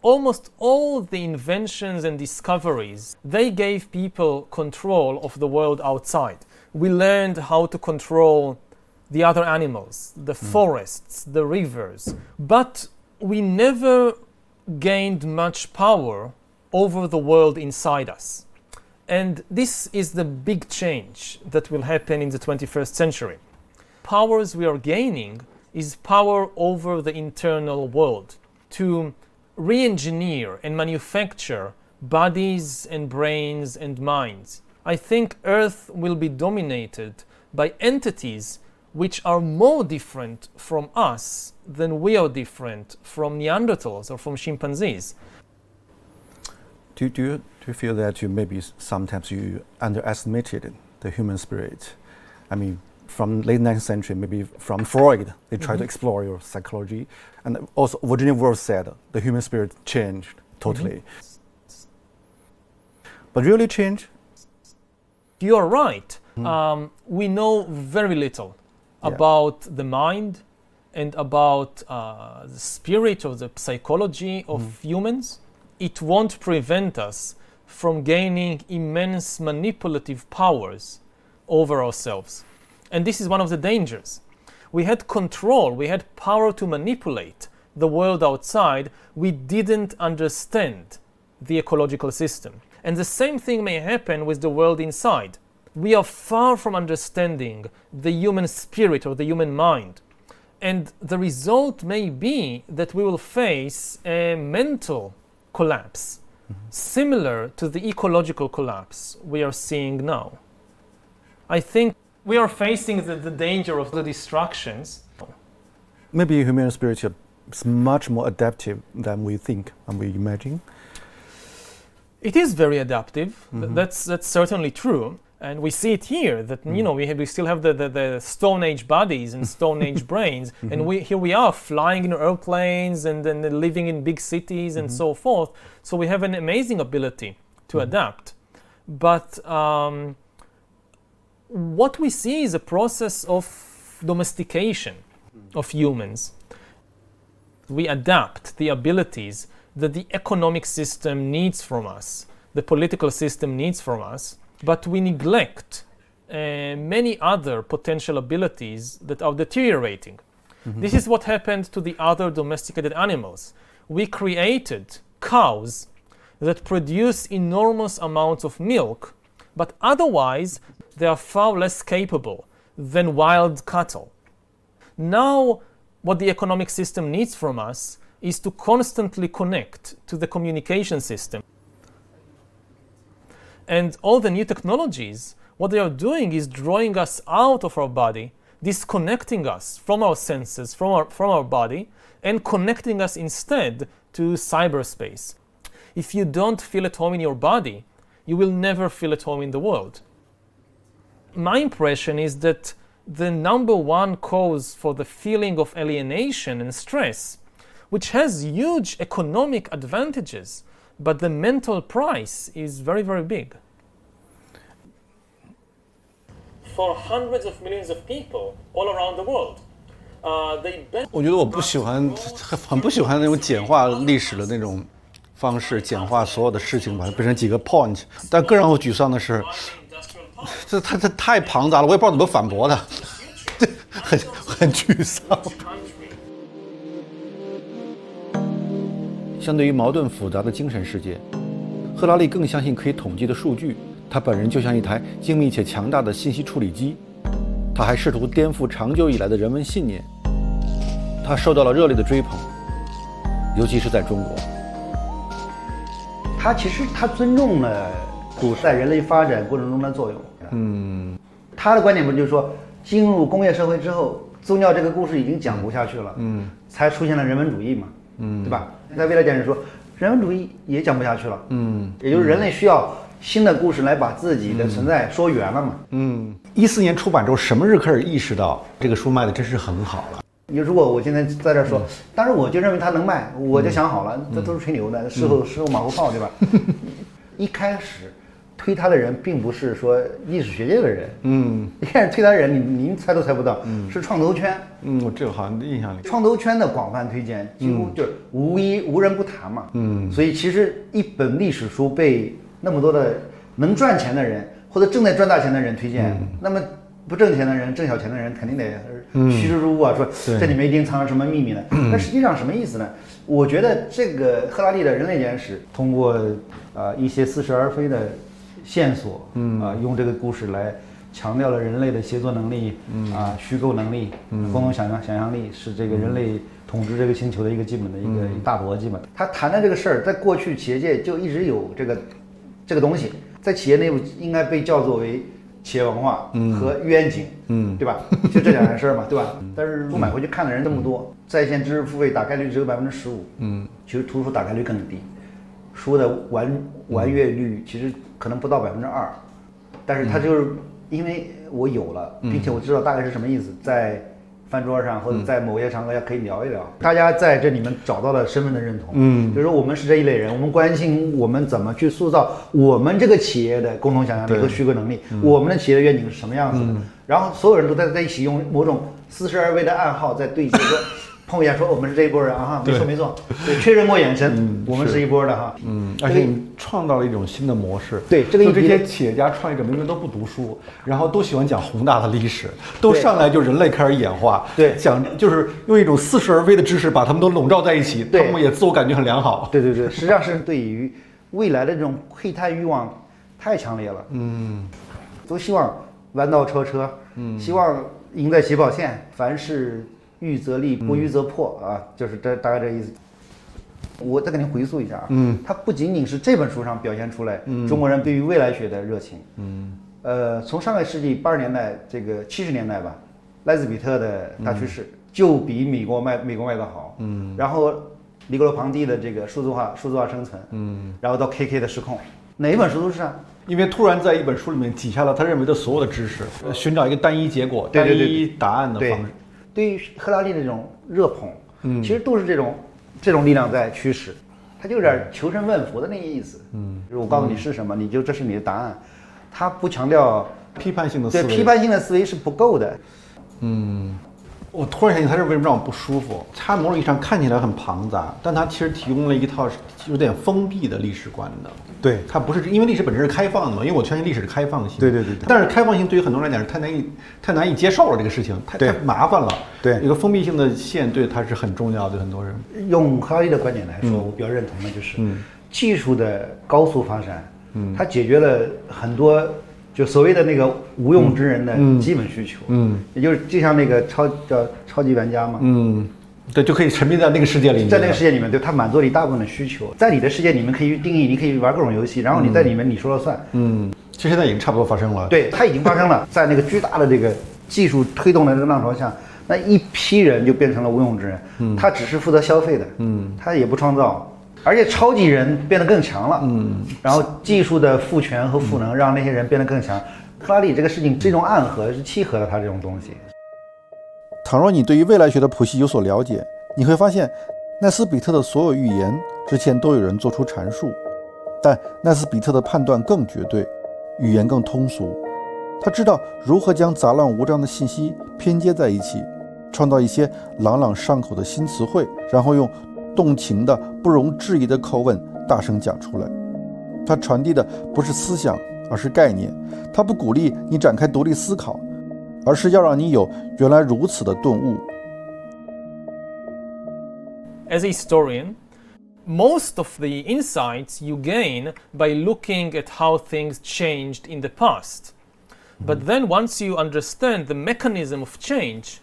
Almost all the inventions and discoveries, they gave people control of the world outside. We learned how to control the other animals, the forests, the rivers, but we never gained much power over the world inside us. And this is the big change that will happen in the 21st century. Powers we are gaining is power over the internal world, to re-engineer and manufacture bodies and brains and minds. I think Earth will be dominated by entities which are more different from us than we are different from Neanderthals or from chimpanzees. Do you feel that you maybe sometimes you underestimated the human spirit? I mean, from late 19th century, maybe from Freud, they tried to explore your psychology. And also Virginia Woolf said the human spirit changed totally. But really change? You are right. We know very little about the mind and about the spirit or the psychology of humans. It won't prevent us from gaining immense manipulative powers over ourselves. And this is one of the dangers. We had control, we had power to manipulate the world outside. We didn't understand the ecological system. And the same thing may happen with the world inside. We are far from understanding the human spirit or the human mind. And the result may be that we will face a mental collapse, similar to the ecological collapse we are seeing now. I think we are facing the danger of the distractions. Maybe human spirit is much more adaptive than we think and we imagine. It is very adaptive. That's certainly true. And we see it here that we still have the Stone Age bodies and Stone Age brains, and here we are flying in airplanes and living in big cities and so forth. So we have an amazing ability to adapt. But what we see is a process of domestication of humans. We adapt the abilities that the economic system needs from us, the political system needs from us, but we neglect many other potential abilities that are deteriorating. This is what happened to the other domesticated animals. We created cows that produce enormous amounts of milk, but otherwise they are far less capable than wild cattle. Now, what the economic system needs from us is to constantly connect to the communication system. And all the new technologies, what they are doing is drawing us out of our body, disconnecting us from our senses, from our body, and connecting us instead to cyberspace. If you don't feel at home in your body, you will never feel at home in the world. My impression is that the number one cause for the feeling of alienation and stress, which has huge economic advantages, but the mental price is very, very big. For hundreds of millions of people all around the world, 我觉得我很不喜欢那种简化历史的那种方式，简化所有的事情，把它变成几个 point。但更让我沮丧的是，它太庞杂了，我也不知道怎么反驳它，很沮丧。相对于矛盾复杂的精神世界，赫拉利更相信可以统计的数据。他本人就像一台精密且强大的信息处理机。他还试图颠覆长久以来的人文信念。他受到了热烈的追捧，尤其是在中国。其实他尊重了古代人类发展过程中的作用。他的观点不就是说，进入工业社会之后，宗教这个故事已经讲不下去了，才出现了人文主义嘛，对吧？在未来讲是说，人文主义也讲不下去了，也就是人类需要新的故事来把自己的存在说圆了嘛。14年出版之后，什么日开始意识到这个书卖的真是很好了？如果我今天在这说，当然我就认为它能卖，我就想好了，这都是吹牛的，事后马后炮，对吧？一开始推他的人并不是说历史学界的人，一开始推他的人，您猜都猜不到，是创投圈。我这个好像印象里，创投圈的广泛推荐，几乎就是无人不谈嘛。所以其实一本历史书被那么多的能赚钱的人或者正在赚大钱的人推荐，那么不挣钱的人、挣小钱的人肯定得趋之若鹜啊，说这里面一定藏着什么秘密呢？那实际上什么意思呢？我觉得这个赫拉利的人类简史通过一些似是而非的线索，用这个故事来强调了人类的协作能力，虚构能力，共同想象力是这个人类统治这个星球的一个基本的一个大逻辑嘛。他谈的这个事儿，在过去企业界就一直有这个东西，在企业内部应该被叫做为企业文化和愿景，对吧？就这两件事儿嘛，对吧？但是书买回去看的人这么多，在线知识付费打开率只有15%，其实图书打开率更低，书的完阅率其实可能不到2%，但是它就是因为我有了，并且我知道大概是什么意思，在饭桌上或者在某些场合下可以聊一聊，大家在这里面找到了身份的认同，就是说我们是这一类人，我们关心我们怎么去塑造我们这个企业的共同想象力和虚构能力，我们的企业的愿景是什么样子的，然后所有人都在一起用某种似是而非的暗号在对接，说碰一下说我们是这一波人啊，没错，对，确认过眼神，我们是一波的哈，而且你创造了一种新的模式，对，这些企业家创业者明明都不读书，然后都喜欢讲宏大的历史，都上来就人类开始演化，对，讲就是用一种似是而非的知识把他们都笼罩在一起，他们也自我感觉很良好，对，实际上是对于未来的这种窥探欲望太强烈了，都希望弯道超车，希望赢在起跑线，凡事预则立，不预则破啊，就是大概这意思。我再给您回溯一下啊，它不仅仅是这本书上表现出来中国人对于未来学的热情，从上个世纪80年代这个70年代吧，莱兹比特的大趋势就比美国卖得好，然后尼格罗庞蒂的这个数字化生存，然后到 KK 的失控，哪一本书都是这样。因为突然在一本书里面挤下了他认为的所有的知识，寻找一个单一结果、单一答案的方式。对于赫拉利的这种热捧，其实都是这种力量在驱使，他就有点求神问佛的那个意思。就是我告诉你是什么，你就这是你的答案。他不强调批判性的思维，对，批判性的思维是不够的。我突然想起他是为什么让我不舒服？他某种意义上看起来很庞杂，但他其实提供了一套有点封闭的历史观的。对，它不是因为历史本身是开放的嘛？因为我相信历史是开放性。对。但是开放性对于很多人来讲是太难以接受了，这个事情太麻烦了。对，一个封闭性的线对它是很重要的，对很多人。用赫拉利的观点来说，我比较认同的就是，技术的高速发展，它解决了很多就所谓的那个无用之人的基本需求。也就是就像那个超级玩家嘛。对，就可以沉迷在那个世界里面，在那个世界里面，对，它满足了一大部分的需求。在你的世界里面可以定义，你可以玩各种游戏，然后你在里面你说了算。其实现在已经差不多发生了。对，它已经发生了，在那个巨大的这个技术推动的这个浪潮下，那一批人就变成了无用之人。他只是负责消费的，他也不创造，而且超级人变得更强了。然后技术的赋权和赋能让那些人变得更强。赫拉利这个事情这种暗合是契合了他这种东西。倘若你对于未来学的谱系有所了解，你会发现奈斯比特的所有预言之前都有人做出阐述，但奈斯比特的判断更绝对，语言更通俗。他知道如何将杂乱无章的信息拼接在一起，创造一些朗朗上口的新词汇，然后用动情的不容置疑的口吻大声讲出来。他传递的不是思想，而是概念。他不鼓励你展开独立思考，而是要让你有原来如此的顿悟。As a historian, most of the insights you gain by looking at how things changed in the past. But then once you understand the mechanism of change,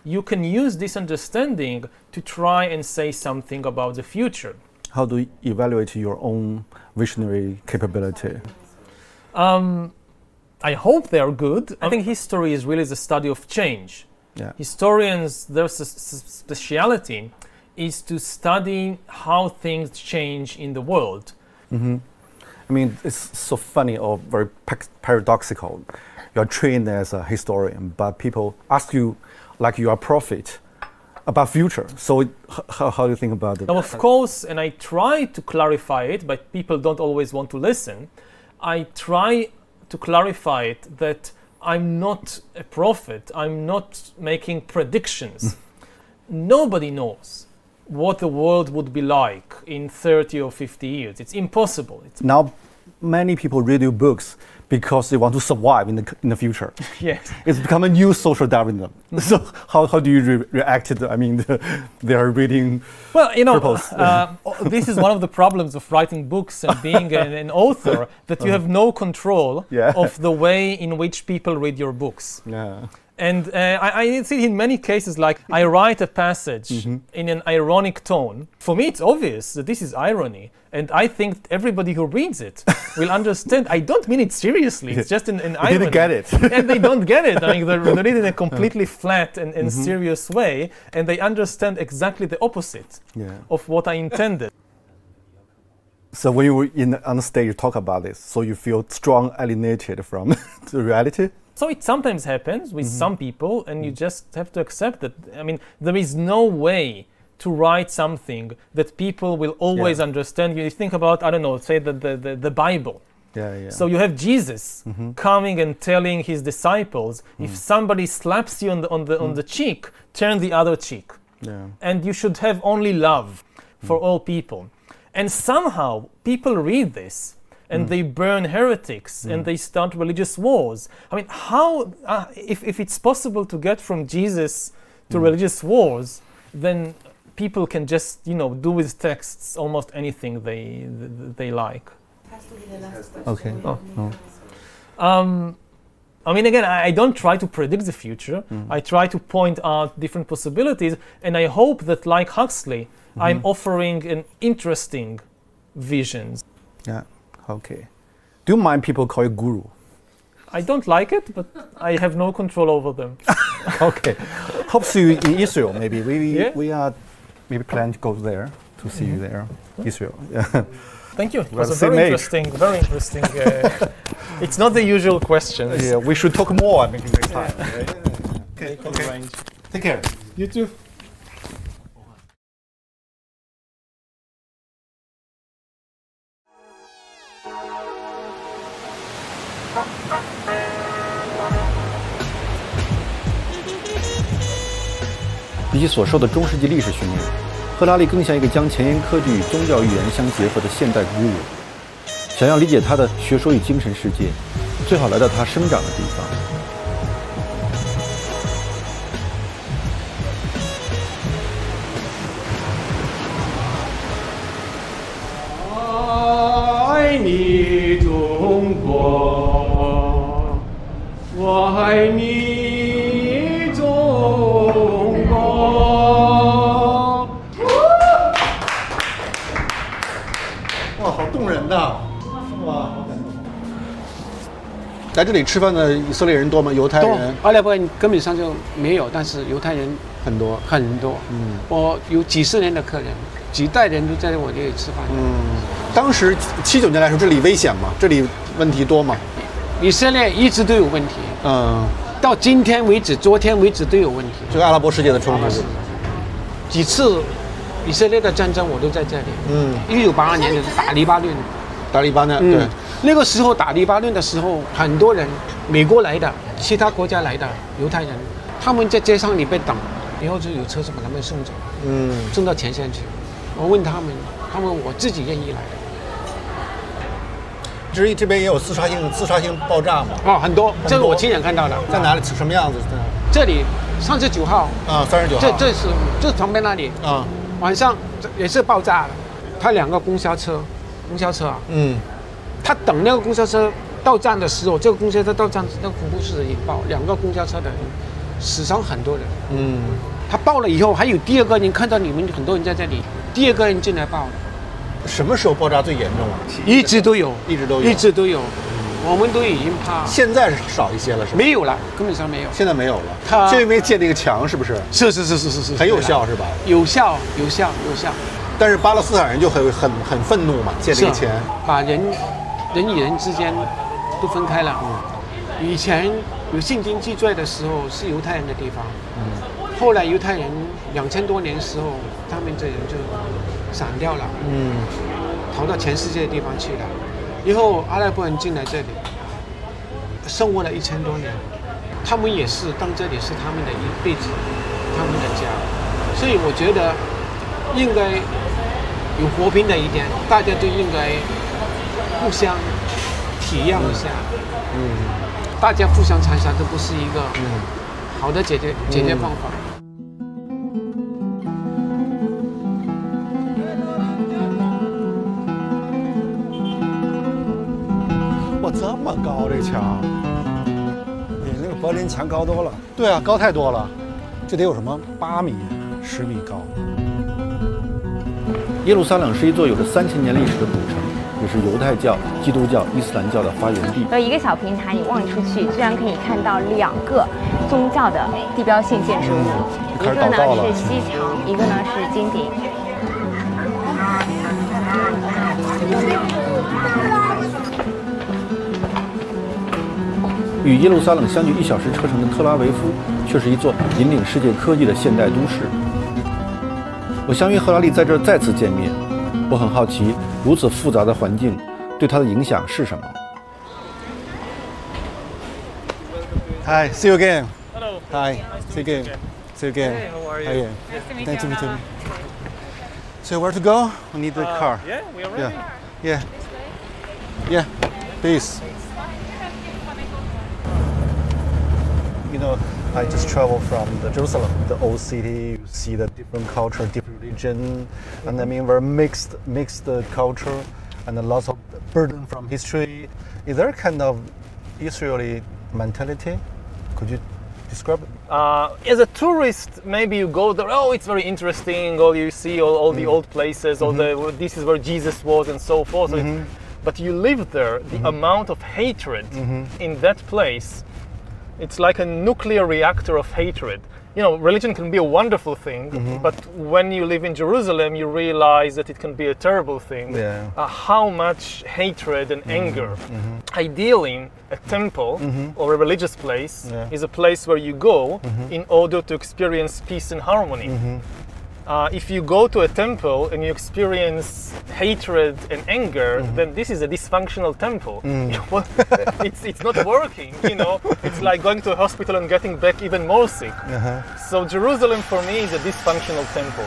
you can use this understanding to try and say something about the future. How do you evaluate your own visionary capability? I hope they are good. I think history is really the study of change. Yeah. Historians, their speciality is to study how things change in the world. I mean, it's so funny or very paradoxical. You're trained as a historian, but people ask you like you are a prophet about future. So how do you think about it? Now, of course, and I try to clarify it, but people don't always want to listen. I try to clarify it that I'm not a prophet. I'm not making predictions. Nobody knows what the world would be like in 30 or 50 years. It's impossible. Now, many people read your books because they want to survive in the future. Yes. It's become a new social Darwinism. So how do you react to the, I mean, they are reading this is one of the problems of writing books and being an author, that you have no control of the way in which people read your books. Yeah. And I see it in many cases, like I write a passage in an ironic tone. For me, it's obvious that this is irony. And I think everybody who reads it will understand. I don't mean it seriously. It's just an irony. They didn't get it. And they don't get it. I mean, they read it in a completely flat and serious way. And they understand exactly the opposite of what I intended. So when you were on the stage, you talk about this. So you feel strong alienated from the reality? So it sometimes happens with some people, and you just have to accept that. I mean, there is no way to write something that people will always understand. You think about, I don't know, say the Bible. So you have Jesus coming and telling his disciples, if somebody slaps you on the cheek, turn the other cheek. And you should have only love for all people. And somehow people read this and they burn heretics and they start religious wars. I mean, how, if it's possible to get from Jesus to religious wars, then people can just, do with texts almost anything they like. Okay. I mean, again, I don't try to predict the future. I try to point out different possibilities, and I hope that, like Huxley, I'm offering an interesting vision. Yeah. Okay. Do you mind people call you guru? I don't like it, but I have no control over them. Okay. Hope to see you in Israel. Maybe we are maybe plan to go there to see you there, Israel. Yeah. Thank you. It was a very interesting. It's not the usual questions. Yeah, we should talk more maybe next time. Okay. Take care. You too. 比起所受的中世纪历史训练，赫拉利更像一个将前沿科技与宗教预言相结合的现代古武。想要理解他的学说与精神世界，最好来到他生长的地方。爱你中国，我爱你中国。哇，好动人呐！哇，好感动。来这里吃饭的以色列人多吗？犹太人？阿拉伯人根本上就没有，但是犹太人很多很多。我有几十年的客人，几代人都在我这里吃饭。当时79年来说，这里危险吗？这里问题多吗？以色列一直都有问题。到今天为止，昨天为止都有问题。这个阿拉伯世界的冲突，几次以色列的战争我都在这里。1982年的是打黎巴嫩，对，那个时候打黎巴嫩的时候，很多人美国来的，其他国家来的犹太人，他们在街上里被挡，然后就有车子把他们送走，送到前线去。我问他们我自己愿意来的。这边也有自杀性爆炸嘛？很多，这个我亲眼看到的。在哪里？什么样子？这里39号。39号。这旁边那里。晚上也是爆炸了，他2个公交车啊。他等那个公交车到站的时候，这个公交车到站，那个恐怖事引爆，2个公交车的人死伤很多人。他爆了以后，还有第2个人看到你们很多人在这里，第2个人进来爆了。什么时候爆炸最严重啊？一直都有。我们都已经怕。现在是少一些了，是吧？没有了，根本上没有。现在没有了。就因为建那个墙，是不是？是，很有效，是吧？有效。但是巴勒斯坦人就很愤怒嘛，建这个墙，把人与人之间都分开了。以前有圣经记载的时候是犹太人的地方，后来犹太人2000多年的时候，他们这人就散掉了，逃到全世界的地方去了。以后阿拉伯人进来这里，生活了1000多年，他们也是当这里是他们的一辈子，他们的家，所以我觉得应该有和平的一点，大家都应该互相体谅一下，大家互相残杀，这不是一个好的解决方法。哇，这么高这墙！比那个柏林墙高多了。对啊，高太多了，这得有什么8米、10米高。耶路撒冷是一座有着3000年历史的古城，也是犹太教、基督教、伊斯兰教的发源地。一个小平台，你望出去，居然可以看到2个宗教的地标性建筑物，一个呢是西墙，一个呢是金顶。与耶路撒冷相距1小时车程的特拉维夫，却是一座引领世界科技的现代都市。我相约赫拉利在这儿再次见面，我很好奇，如此复杂的环境对他的影响是什么。Hi, see you again. Hello. Hi, see you again. See you again. Hey, how are you? How are you? Nice to meet you. So where to go? We need the car. Yeah, we are ready. Yeah. Yeah. Please. You know, I just traveled from Jerusalem, the old city. You see the different culture, different religion, and I mean very mixed culture, and lots of burden from history. Is there a kind of Israeli mentality? Could you describe it? As a tourist, maybe you go there, oh, it's very interesting, or you see all the old places, or this is where Jesus was, and so forth. But you live there, the amount of hatred in that place, it's like a nuclear reactor of hatred. You know, religion can be a wonderful thing, but when you live in Jerusalem, you realize that it can be a terrible thing. Yeah. How much hatred and anger. Ideally, a temple or a religious place is a place where you go in order to experience peace and harmony. If you go to a temple and you experience hatred and anger, then this is a dysfunctional temple. It's not working, you know. It's like going to a hospital and getting back even more sick. So Jerusalem for me is a dysfunctional temple.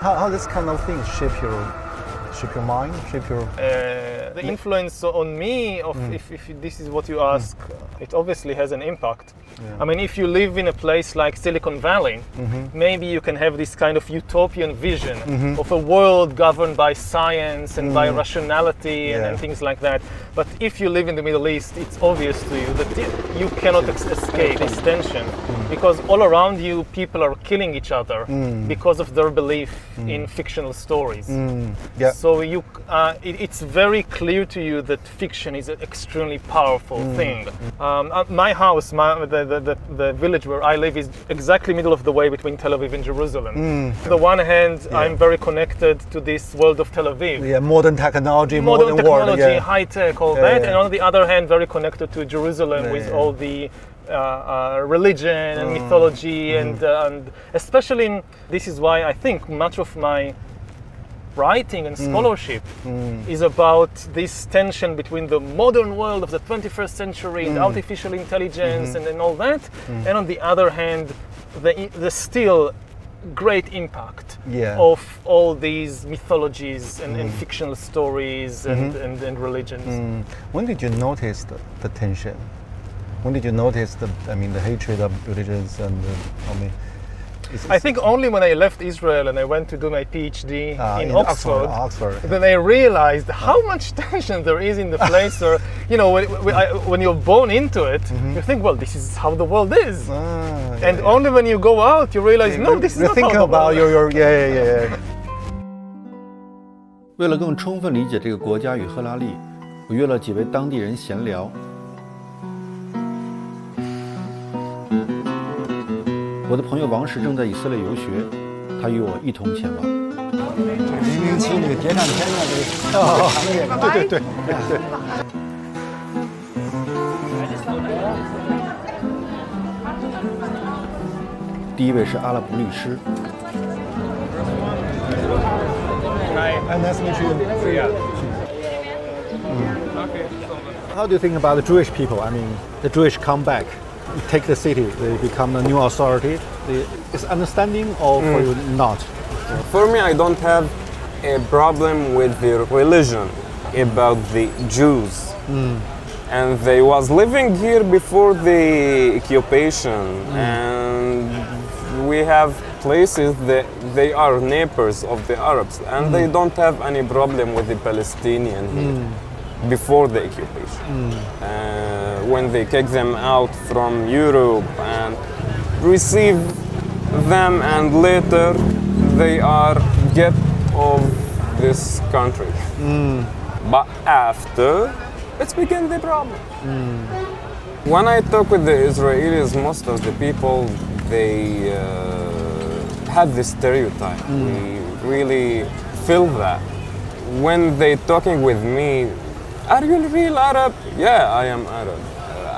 How this kind of things shape your mind, shape your... The influence on me of if this is what you ask, it obviously has an impact. I mean, if you live in a place like Silicon Valley, maybe you can have this kind of utopian vision of a world governed by science and by rationality and things like that. But if you live in the Middle East, it's obvious to you that you cannot escape this tension, because all around you people are killing each other because of their belief in fictional stories. So it's very clear to you that fiction is an extremely powerful thing. My house, the village where I live, is exactly middle of the way between Tel Aviv and Jerusalem. On the one hand, I'm very connected to this world of Tel Aviv. Yeah, modern technology, modern technology, world, high tech, all that. And on the other hand, very connected to Jerusalem with all the religion and mythology, and especially this is why I think much of my writing and scholarship is about this tension between the modern world of the 21st century and artificial intelligence and all that, and on the other hand, the still great impact of all these mythologies and fictional stories and religions. When did you notice the tension? When did you notice the hatred of religions and I think only when I left Israel and I went to do my PhD in Oxford, then I realized how much tension there is in the place. Or, you know, when you're born into it, you think, well, this is how the world is. And only when you go out, you realize, no, this is not how the world is. 为了更充分理解这个国家与赫拉利，我约了几位当地人闲聊。我的朋友王石正在以色列游学，他与我一同前往。零零七那个谍战片的这个行业，对。第一位是阿拉伯律师。Nice to meet you. How do you think about the Jewish people? I mean, the Jewish come back, take the city, they become a new authority. Is understanding or for you not? For me, I don't have a problem with the religion about the Jews. And they was living here before the occupation, and we have places that they are neighbors of the Arabs, and they don't have any problem with the Palestinian here before the occupation. When they kick them out from Europe and receive them, and later they are get of this country. But after, it's became the problem. When I talk with the Israelis, most of the people, they have this stereotype. We really feel that. When they talking with me, are you real Arab? Yeah, I am Arab.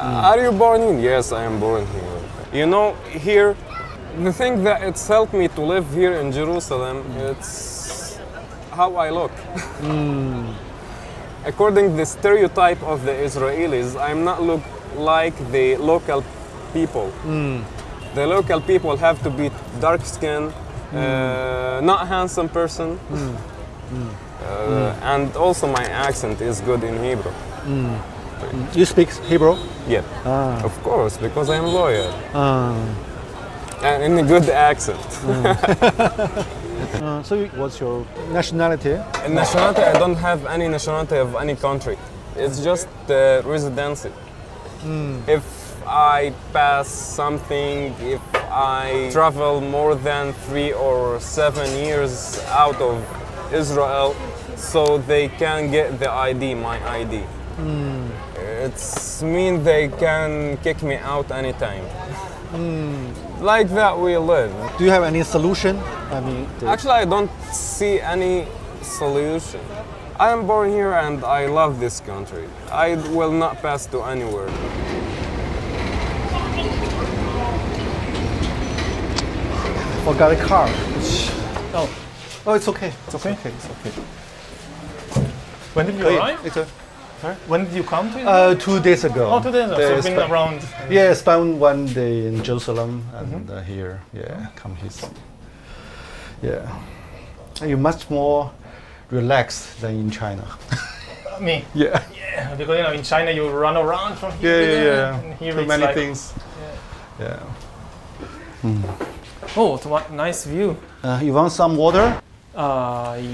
Are you born here? Yes, I am born here. You know, here, the thing that it's helped me to live here in Jerusalem, it's how I look. According to the stereotype of the Israelis, I'm not look like the local people. The local people have to be dark skinned, not handsome person, and also my accent is good in Hebrew. You speak Hebrew? Yeah, of course, because I'm lawyer. And in a good accent. So what's your nationality? Nationality, I don't have any nationality of any country. It's just residency. If I pass something, if I travel more than 3 or 7 years out of Israel, so they can get the ID, my ID. It's mean they can kick me out anytime. Like that we live. Do you have any solution? I mean, actually, I don't see any solution. I am born here and I love this country. I will not pass to anywhere. Forgot a car. Oh, it's okay. it's okay. It's okay. When did you arrive? It's a, When did you come to Israel? 2 days ago. Oh, 2 days ago. So you've been around. Yeah, spent 1 day in Jerusalem and here. Yeah, come here. Yeah. You're much more relaxed than in China. Me? Yeah. Yeah, because in China you run around from here to there, and here Too it's many like, things. Yeah. Oh, it's a nice view. You want some water?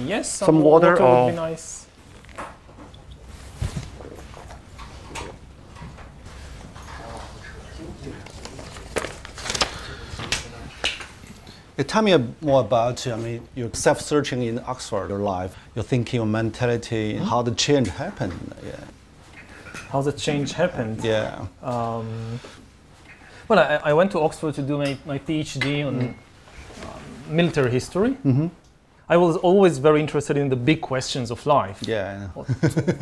Yes, Some water would or- be nice. Tell me more about, your self-searching in Oxford, your life, your thinking, your mentality, how the change happened. Yeah. How the change happened. Yeah. Well, I went to Oxford to do my PhD on military history. I was always very interested in the big questions of life. Yeah.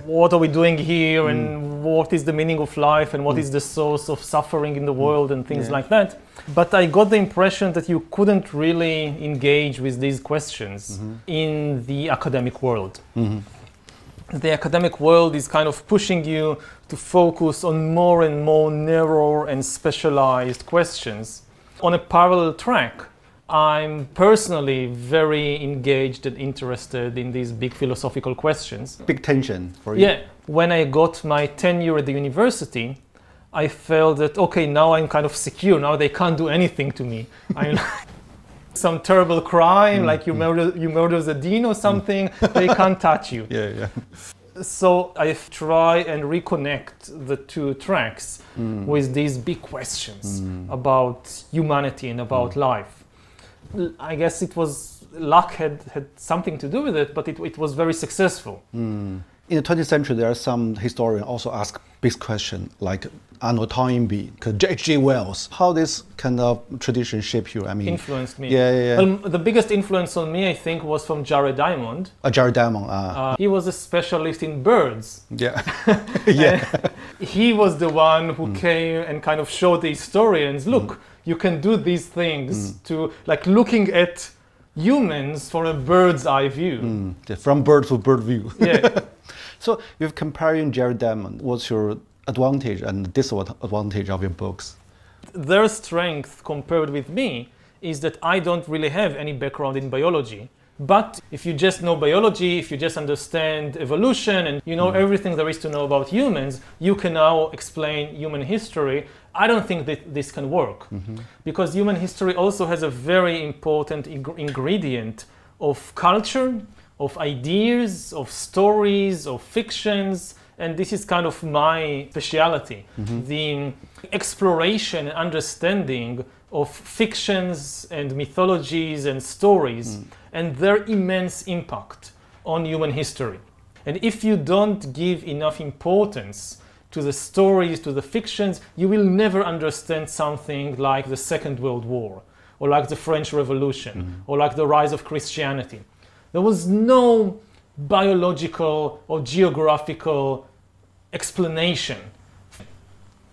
What are we doing here, and what is the meaning of life, and what is the source of suffering in the world, and things like that. But I got the impression that you couldn't really engage with these questions in the academic world. The academic world is kind of pushing you to focus on more and more narrow and specialized questions. On a parallel track, I'm personally very engaged and interested in these big philosophical questions. Big tension for you. Yeah. When I got my tenure at the university, I felt that, okay, now I'm kind of secure. Now they can't do anything to me. I'm some terrible crime, like you murder the dean or something, they can't touch you. Yeah. So I try and reconnect the two tracks with these big questions about humanity and about life. I guess it was luck had something to do with it, but it was very successful. In the 20th century, there are some historians also ask big questions like Arnold Toynbee, H.G. Wells. How this kind of tradition shaped you? I mean, influenced me. Yeah. Well, the biggest influence on me, I think, was from Jared Diamond. Jared Diamond. He was a specialist in birds. Yeah. Yeah. He was the one who came and kind of showed the historians, look, you can do these things to, like, looking at humans from a bird's eye view. From bird to bird view. Yeah. So, you're comparing Jared Diamond. What's your advantage and disadvantage of your books? Their strength compared with me is that I don't really have any background in biology. But if you just know biology, if you just understand evolution and you know everything there is to know about humans, you can now explain human history. I don't think that this can work because human history also has a very important ingredient of culture, of ideas, of stories, of fictions, and this is kind of my speciality, the exploration and understanding of fictions and mythologies and stories and their immense impact on human history. And if you don't give enough importance to the stories, to the fictions, you will never understand something like the Second World War, or like the French Revolution, or like the rise of Christianity. There was no biological or geographical explanation.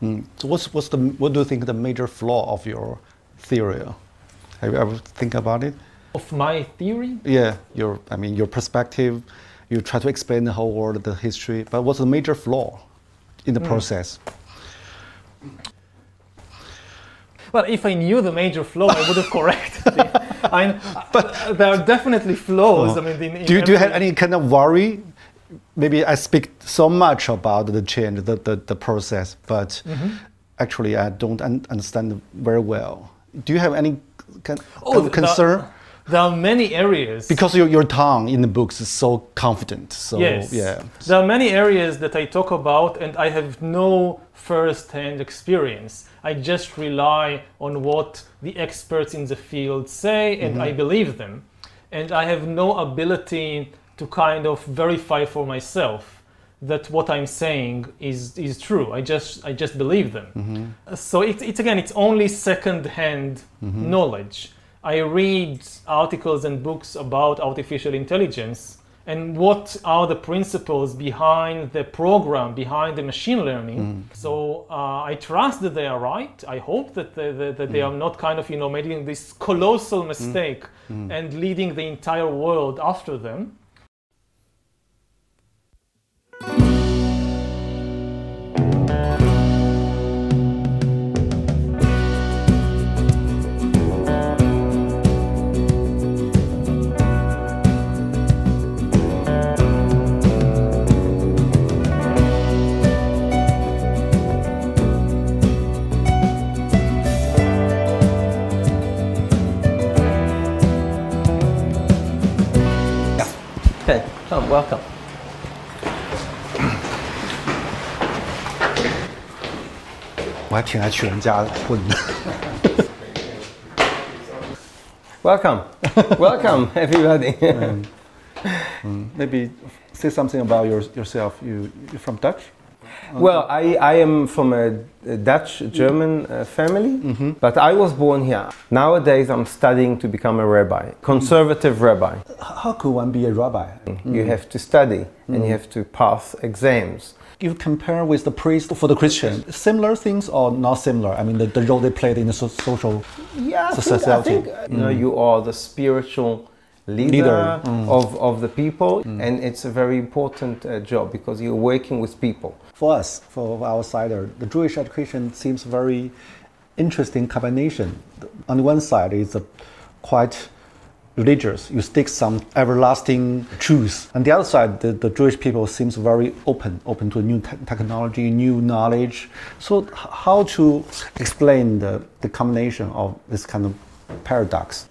So what do you think the major flaw of your theory? Have you ever think about it? Of my theory? Yeah, your perspective. You try to explain the whole world, the history, but what's the major flaw in the process? Well, if I knew the major flaw, I would have corrected it. But there are definitely flaws. I mean, do you have any kind of worry? Maybe I speak so much about the change, the process, but actually I don't understand very well. Do you have any kind of concern? There are many areas. Because your tongue in the books is so confident. So, yes. Yeah. There are many areas that I talk about and I have no first-hand experience. I just rely on what the experts in the field say and I believe them. And I have no ability to kind of verify for myself that what I'm saying is true. I just believe them. So it's only second-hand knowledge. I read articles and books about artificial intelligence and what are the principles behind the program, behind the machine learning. So I trust that they are right. I hope that they are not kind of, making this colossal mistake and leading the entire world after them. Okay, come, welcome. Welcome, welcome everybody. Maybe say something about yourself. You're from Dutch? Well, I am from a Dutch-German family, but I was born here. Nowadays I'm studying to become a rabbi, conservative rabbi. How could one be a rabbi? You have to study and you have to pass exams. You compare with the priest for the Christian, similar things or not similar? I mean, the role they played in the social society. I think you are the spiritual leader of the people, and it's a very important job because you're working with people. For us, for our outsider, the Jewish education seems very interesting combination. On the one side, it's a quite religious. You stick some everlasting truths. On the other side, the Jewish people seems very open to new technology, new knowledge. So how to explain the combination of this kind of paradox?